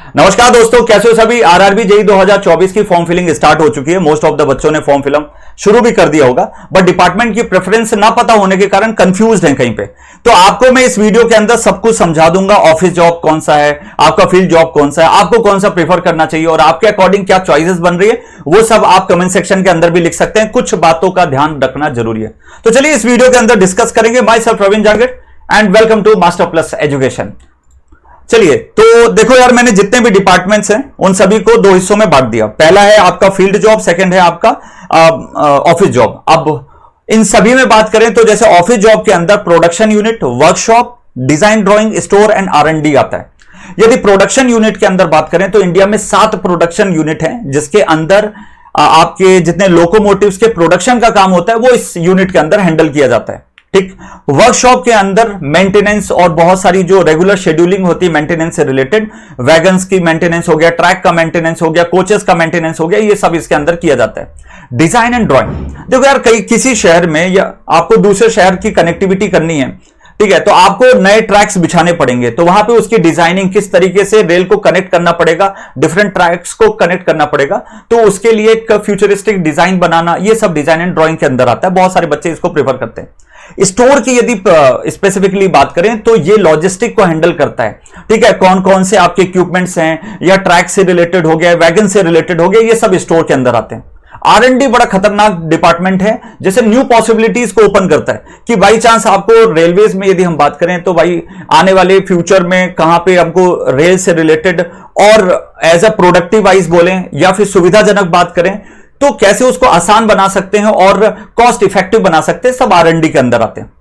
नमस्कार दोस्तों, कैसे हो सभी। आरआरबी जेईई 2024 की फॉर्म फिलिंग स्टार्ट हो चुकी है। मोस्ट ऑफ द बच्चों ने फॉर्म फिलअप शुरू भी कर दिया होगा, बट डिपार्टमेंट की प्रेफरेंस ना पता होने के कारण कंफ्यूज्ड हैं कहीं पे। तो आपको मैं इस वीडियो के अंदर सब कुछ समझा दूंगा। ऑफिस जॉब कौन सा है, आपका फील्ड जॉब कौन सा है, आपको कौन सा प्रेफर करना चाहिए और आपके अकॉर्डिंग क्या चॉइसेस बन रही है, वो सब आप कमेंट सेक्शन के अंदर भी लिख सकते हैं। कुछ बातों का ध्यान रखना जरूरी है। तो चलिए इस वीडियो के अंदर डिस्कस करेंगे। Myself Praveen Jangid and welcome to master plus education. चलिए तो देखो यार, मैंने जितने भी डिपार्टमेंट्स हैं उन सभी को दो हिस्सों में बांट दिया। पहला है आपका फील्ड जॉब, सेकंड है आपका ऑफिस जॉब। अब इन सभी में बात करें तो जैसे ऑफिस जॉब के अंदर production unit, workshop, design drawing, store and R&D आता है। यदि प्रोडक्शन यूनिट के अंदर बात करें तो इंडिया में 7 प्रोडक्शन यूनिट हैं, जिसके अंदर आपके जितने लोकोमोटिव्स के प्रोडक्शन का काम होता है वो इस यूनिट के अंदर हैंडल किया जाता है। ठीक। वर्कशॉप के अंदर मेंटेनेंस और बहुत सारी जो रेगुलर शेड्यूलिंग होती है मेंटेनेंस से रिलेटेड, वैगन्स की मेंटेनेंस हो गया, ट्रैक का मेंटेनेंस हो गया, कोचेस का मेंटेनेंस हो गया, ये सब इसके अंदर किया जाता है। डिजाइन एंड ड्राइंग, देखो यार, किसी शहर में या आपको दूसरे शहर की कनेक्टिविटी करनी है, ठीक है, तो आपको नए ट्रैक्स बिछाने पड़ेंगे, तो वहां पे उसकी डिजाइनिंग किस तरीके से रेल को कनेक्ट करना पड़ेगा, डिफरेंट ट्रैक्स को कनेक्ट करना पड़ेगा, तो उसके लिए एक फ्यूचरिस्टिक डिजाइन बनाना, ये सब डिजाइन एंड ड्राइंग के अंदर आता है। बहुत सारे बच्चे इसको प्रेफर करते हैं। स्टोर की यदि स्पेसिफिकली बात करें तो ये लॉजिस्टिक को हैंडल करता है। ठीक है, कौन कौन से आपके इक्विपमेंट्स हैं, या ट्रैक से रिलेटेड हो गया, वैगन से रिलेटेड हो गया, ये सब स्टोर के अंदर आते हैं। R&D बड़ा खतरनाक डिपार्टमेंट है, जैसे न्यू पॉसिबिलिटीज को ओपन करता है कि बाई चांस आपको रेलवेज में यदि हम बात करें तो भाई आने वाले फ्यूचर में कहां पे हमको रेल से रिलेटेड और एज अ प्रोडक्टिव वाइज बोलें या फिर सुविधाजनक बात करें तो कैसे उसको आसान बना सकते हैं और कॉस्ट इफेक्टिव बना सकते हैं, सब R&D के अंदर आते हैं।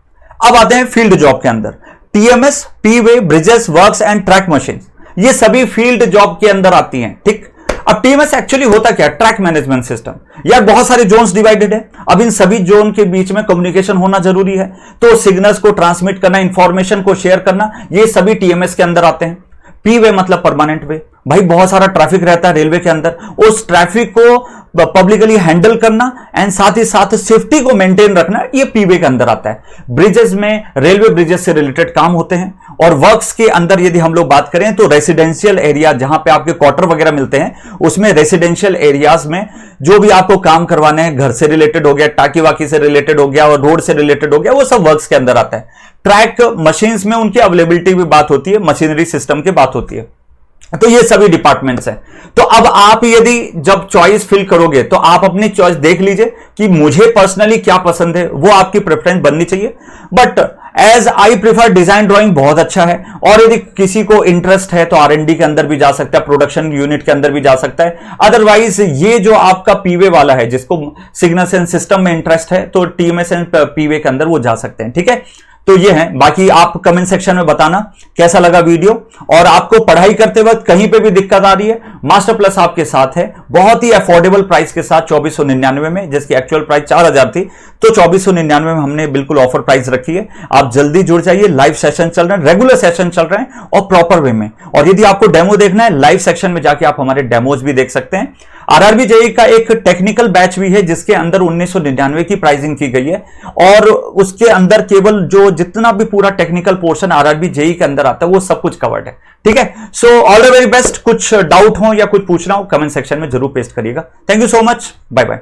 अब आते हैं फील्ड जॉब के अंदर। TMS, P way, bridges, works and track machine, ये सभी फील्ड जॉब के अंदर आती हैं। ठीक। अब TMS एक्चुअली होता क्या, ट्रैक मैनेजमेंट सिस्टम। यार बहुत सारे जोन्स डिवाइडेड है, अब इन सभी जोन के बीच में कम्युनिकेशन होना जरूरी है, तो सिग्नल्स को ट्रांसमिट करना, इंफॉर्मेशन को शेयर करना, ये सभी TMS के अंदर आते हैं। P-वे मतलब परमानेंट वे, भाई बहुत सारा ट्रैफिक रहता है रेलवे के अंदर, उस ट्रैफिक को पब्लिकली हैंडल करना एंड साथ ही साथ सेफ्टी को मेंटेन रखना, ये P-वे के अंदर आता है। ब्रिजेस में रेलवे ब्रिजेस से रिलेटेड काम होते हैं। और वर्क्स के अंदर यदि हम लोग बात करें तो रेसिडेंशियल एरिया, जहां पे आपके क्वार्टर वगैरह मिलते हैं, उसमें रेसिडेंशियल एरियाज में जो भी आपको काम करवाने हैं, घर से रिलेटेड हो गया, टाकी वाकी से रिलेटेड हो गया और रोड से रिलेटेड हो गया, वो सब वर्क्स के अंदर आता है। ट्रैक मशीन्स में उनकी अवेलेबिलिटी की बात होती है, मशीनरी सिस्टम की बात होती है। तो ये सभी डिपार्टमेंट्स हैं। तो अब आप यदि जब चॉइस फिल करोगे तो आप अपनी चॉइस देख लीजिए कि मुझे पर्सनली क्या पसंद है, वो आपकी प्रेफरेंस बननी चाहिए। But as I prefer design drawing बहुत अच्छा है, और यदि किसी को इंटरेस्ट है तो R&D के अंदर भी जा सकता है, प्रोडक्शन यूनिट के अंदर भी जा सकता है। अदरवाइज ये जो आपका P-वे वाला है, जिसको सिग्नल्स एंड सिस्टम में इंटरेस्ट है, तो TMS एंड P-वे के अंदर वो जा सकते हैं। ठीक है, तो ये है। बाकी आप कमेंट सेक्शन में बताना कैसा लगा वीडियो, और आपको पढ़ाई करते वक्त कहीं पे भी दिक्कत आ रही है, मास्टर प्लस आपके साथ है, बहुत ही अफोर्डेबल प्राइस के साथ 2499 में, जिसकी एक्चुअल प्राइस 4000 थी, तो 2499 में हमने बिल्कुल ऑफर प्राइस रखी है। आप जल्दी जुड़ जाइए। लाइव सेशन चल रहे हैं, रेगुलर सेशन चल रहे हैं और प्रॉपर वे में। और यदि आपको डेमो देखना है, लाइव सेक्शन में जाके आप हमारे डेमोज भी देख सकते हैं। आरआरबी जेईई का एक टेक्निकल बैच भी है, जिसके अंदर 1999 की प्राइसिंग की गई है, और उसके अंदर केवल जो जितना भी पूरा टेक्निकल पोर्शन आरआरबी जेईई के अंदर आता है वो सब कुछ कवर्ड है। ठीक है, so all the very best. कुछ डाउट हो या कुछ पूछना हो कमेंट सेक्शन में जरूर पेस्ट करिएगा। Thank you so much, bye bye.